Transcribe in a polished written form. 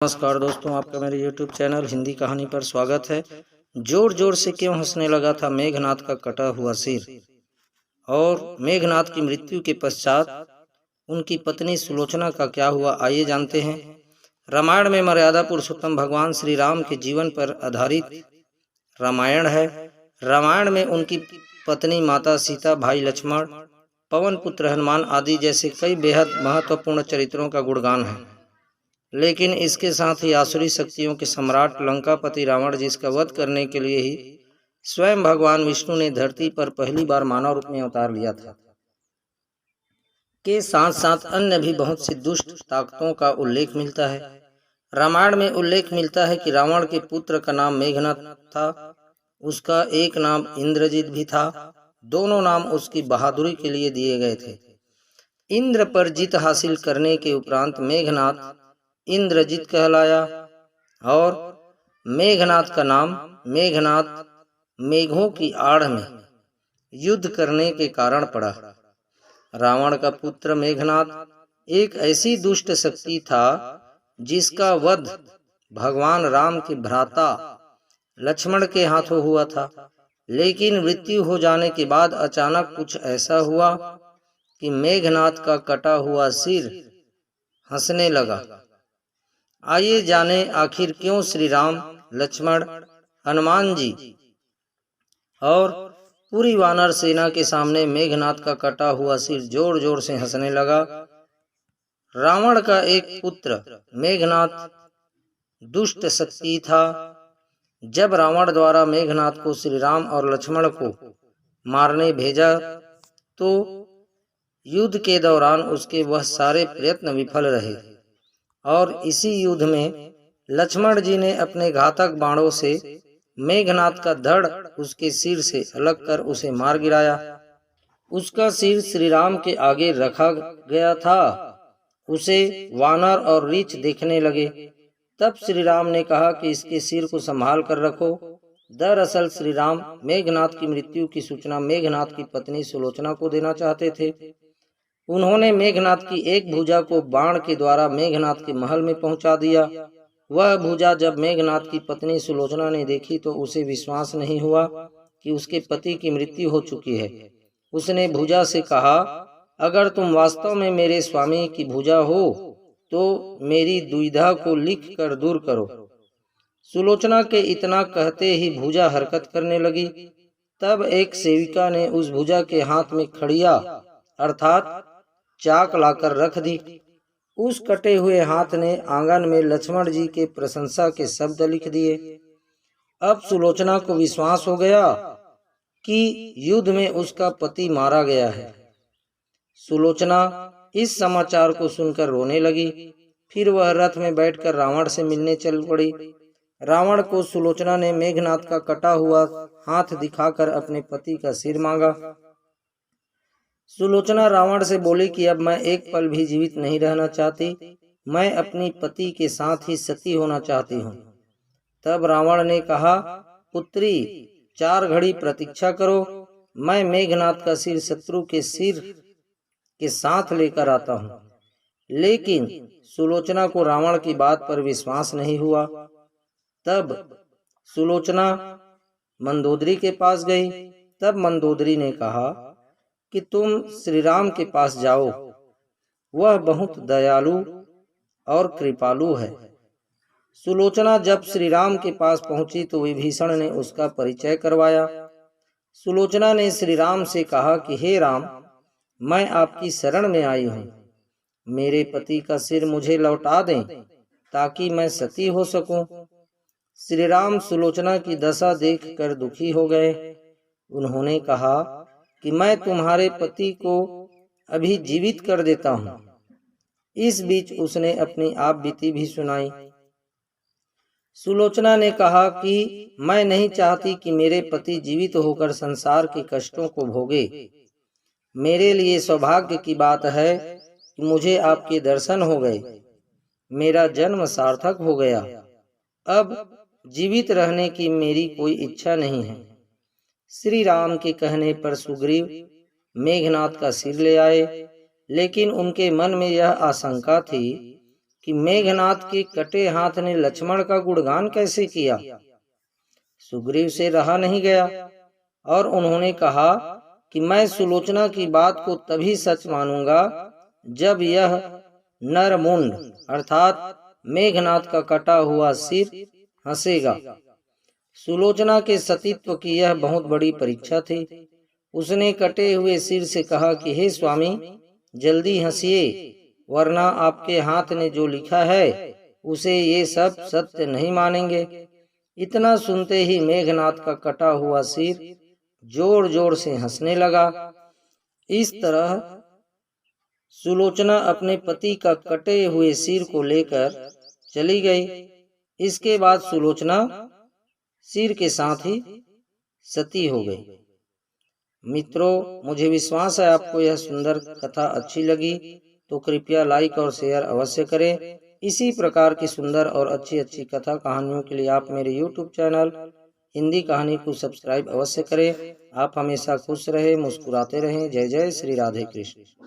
नमस्कार दोस्तों, आपका मेरे YouTube चैनल हिंदी कहानी पर स्वागत है। जोर जोर से क्यों हंसने लगा था मेघनाद का कटा हुआ सिर। और मेघनाद की मृत्यु के पश्चात उनकी पत्नी सुलोचना का क्या हुआ, आइए जानते हैं। रामायण में मर्यादा पुरुषोत्तम भगवान श्री राम के जीवन पर आधारित रामायण है। रामायण में उनकी पत्नी माता सीता, भाई लक्ष्मण, पवन पुत्र हनुमान आदि जैसे कई बेहद महत्वपूर्ण चरित्रों का गुणगान है। लेकिन इसके साथ ही आसुरी शक्तियों के सम्राट लंकापति रावण, जिसका वध करने के लिए ही स्वयं भगवान विष्णु ने धरती पर पहली बार मानव रूप में अवतार लिया था, के साथ साथ अन्य भी बहुत सी दुष्ट ताकतों का उल्लेख मिलता है। रामायण में उल्लेख मिलता है कि रावण के पुत्र का नाम मेघनाद था। उसका एक नाम इंद्रजित भी था। दोनों नाम उसकी बहादुरी के लिए दिए गए थे। इंद्र पर जीत हासिल करने के उपरांत मेघनाद इंद्रजित कहलाया और मेघनाद का नाम मेघनाद मेघों की आड़ में युद्ध करने के कारण पड़ा। रावण का पुत्र मेघनाद एक ऐसी दुष्ट शक्ति था जिसका वध भगवान राम के भ्राता लक्ष्मण के हाथों हुआ था। लेकिन मृत्यु हो जाने के बाद अचानक कुछ ऐसा हुआ कि मेघनाद का कटा हुआ सिर हंसने लगा। आइए जाने आखिर क्यों श्री राम, लक्ष्मण, हनुमान जी और पूरी वानर सेना के सामने मेघनाद का कटा हुआ सिर जोर जोर से हंसने लगा। रावण का एक पुत्र मेघनाद दुष्ट शक्ति था। जब रावण द्वारा मेघनाद को श्री राम और लक्ष्मण को मारने भेजा तो युद्ध के दौरान उसके वह सारे प्रयत्न विफल रहे और इसी युद्ध में लक्ष्मण जी ने अपने घातक बाणों से मेघनाद का धड़ उसके सिर से अलग कर उसे मार गिराया। उसका सिर श्री राम के आगे रखा गया था। उसे वानर और रीछ देखने लगे। तब श्री राम ने कहा कि इसके सिर को संभाल कर रखो। दरअसल श्री राम मेघनाद की मृत्यु की सूचना मेघनाद की पत्नी सुलोचना को देना चाहते थे। उन्होंने मेघनाद की एक भुजा को बाण के द्वारा मेघनाद के महल में पहुंचा दिया। वह भुजा जब मेघनाद की पत्नी सुलोचना ने देखी तो उसे विश्वास नहीं हुआ कि उसके पति की मृत्यु हो चुकी है। उसने भुजा से कहा, अगर तुम वास्तव में मेरे स्वामी की भुजा हो तो मेरी दुविधा को लिख कर दूर करो। सुलोचना के इतना कहते ही भुजा हरकत करने लगी। तब एक सेविका ने उस भुजा के हाथ में खड़िया अर्थात चाक लाकर रख दी। उस कटे हुए हाथ ने आंगन में लक्ष्मण जी के प्रशंसा के शब्द लिख दिए। अब सुलोचना को विश्वास हो गया कि युद्ध में उसका पति मारा गया है। सुलोचना इस समाचार को सुनकर रोने लगी। फिर वह रथ में बैठकर रावण से मिलने चल पड़ी। रावण को सुलोचना ने मेघनाद का कटा हुआ हाथ दिखाकर अपने पति का सिर मांगा। सुलोचना रावण से बोली कि अब मैं एक पल भी जीवित नहीं रहना चाहती। मैं अपनी पति के साथ ही सती होना चाहती हूँ। तब रावण ने कहा, पुत्री 4 घड़ी प्रतीक्षा करो। मैं मेघनाद का सिर शत्रु के सिर के साथ लेकर आता हूँ। लेकिन सुलोचना को रावण की बात पर विश्वास नहीं हुआ। तब सुलोचना मंदोदरी के पास गई। तब मंदोदरी ने कहा कि तुम श्री राम के पास जाओ, वह बहुत दयालु और कृपालु है। सुलोचना जब श्री राम के पास पहुंची तो विभीषण ने उसका परिचय करवाया। सुलोचना ने श्री राम से कहा कि हे राम, मैं आपकी शरण में आई हूँ। मेरे पति का सिर मुझे लौटा दें ताकि मैं सती हो सकूं। श्री राम सुलोचना की दशा देखकर दुखी हो गए। उन्होंने कहा कि मैं तुम्हारे पति को अभी जीवित कर देता हूँ। इस बीच उसने अपनी आप बीती भी सुनाई। सुलोचना ने कहा कि मैं नहीं चाहती कि मेरे पति जीवित होकर संसार के कष्टों को भोगे। मेरे लिए सौभाग्य की बात है कि मुझे आपके दर्शन हो गए। मेरा जन्म सार्थक हो गया। अब जीवित रहने की मेरी कोई इच्छा नहीं है। श्री राम के कहने पर सुग्रीव मेघनाद का सिर ले आए। लेकिन उनके मन में यह आशंका थी कि मेघनाथ के कटे हाथ ने लक्ष्मण का गुणगान कैसे किया। सुग्रीव से रहा नहीं गया और उन्होंने कहा कि मैं सुलोचना की बात को तभी सच मानूंगा जब यह नरमुंड अर्थात मेघनाथ का कटा हुआ सिर हंसेगा। सुलोचना के सतीत्व की यह बहुत बड़ी परीक्षा थी। उसने कटे हुए सिर से कहा कि हे स्वामी, जल्दी हंसिए, वरना आपके हाथ ने जो लिखा है उसे ये सब सत्य नहीं मानेंगे। इतना सुनते ही मेघनाथ का कटा हुआ सिर जोर जोर से हंसने लगा। इस तरह सुलोचना अपने पति का कटे हुए सिर को लेकर चली गई। इसके बाद सुलोचना सिर के साथ ही सती हो गई। मित्रों, मुझे विश्वास है आपको यह सुंदर कथा अच्छी लगी, तो कृपया लाइक और शेयर अवश्य करें। इसी प्रकार की सुंदर और अच्छी अच्छी कथा कहानियों के लिए आप मेरे YouTube चैनल हिंदी कहानी को सब्सक्राइब अवश्य करें। आप हमेशा खुश रहें, मुस्कुराते रहें। जय जय श्री राधे कृष्ण।